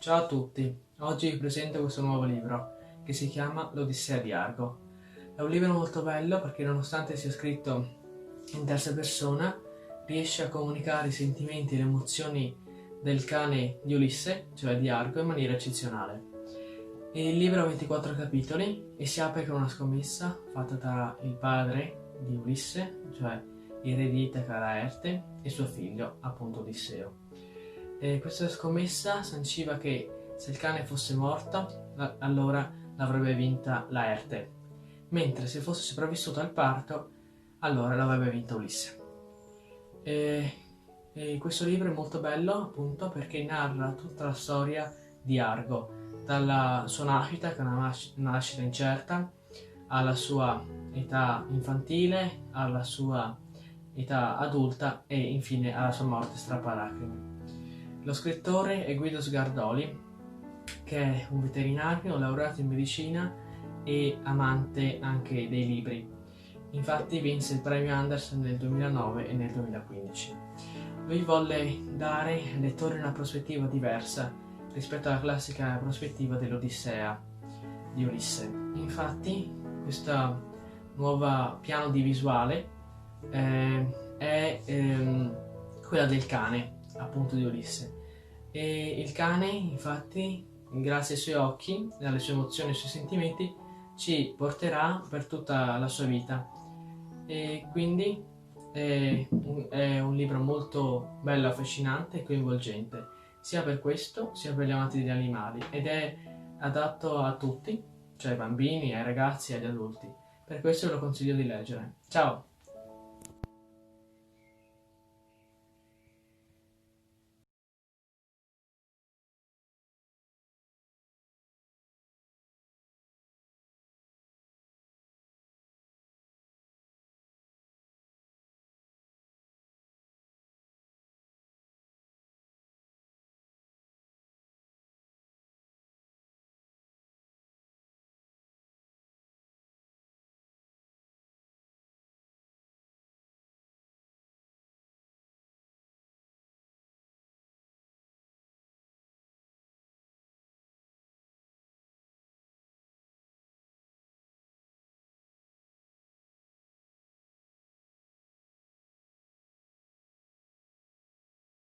Ciao a tutti, oggi vi presento questo nuovo libro che si chiama L'Odissea di Argo. È un libro molto bello perché nonostante sia scritto in terza persona riesce a comunicare i sentimenti e le emozioni del cane di Ulisse, cioè di Argo, in maniera eccezionale. Il libro ha 24 capitoli e si apre con una scommessa fatta tra il padre di Ulisse, cioè il re di Itaca Laerte, e suo figlio, appunto Odisseo. Questa scommessa sanciva che se il cane fosse morto, allora l'avrebbe vinta Laerte, mentre se fosse sopravvissuto al parto, allora l'avrebbe vinta Ulisse. Questo libro è molto bello appunto perché narra tutta la storia di Argo, dalla sua nascita, che è una nascita incerta, alla sua età infantile, alla sua età adulta e infine alla sua morte strappalacrime. Lo scrittore è Guido Sgardoli, che è un veterinario laureato in medicina e amante anche dei libri. Infatti vinse il premio Andersen nel 2009 e nel 2015. Lui volle dare ai lettori una prospettiva diversa rispetto alla classica prospettiva dell'Odissea di Ulisse. Infatti, questo nuovo piano di visuale è quella del cane, appunto di Ulisse. E il cane, infatti, grazie ai suoi occhi, alle sue emozioni e ai suoi sentimenti, ci porterà per tutta la sua vita. E quindi è un libro molto bello, affascinante e coinvolgente, sia per questo sia per gli amanti degli animali, ed è adatto a tutti, cioè ai bambini, ai ragazzi e agli adulti. Per questo ve lo consiglio di leggere. Ciao!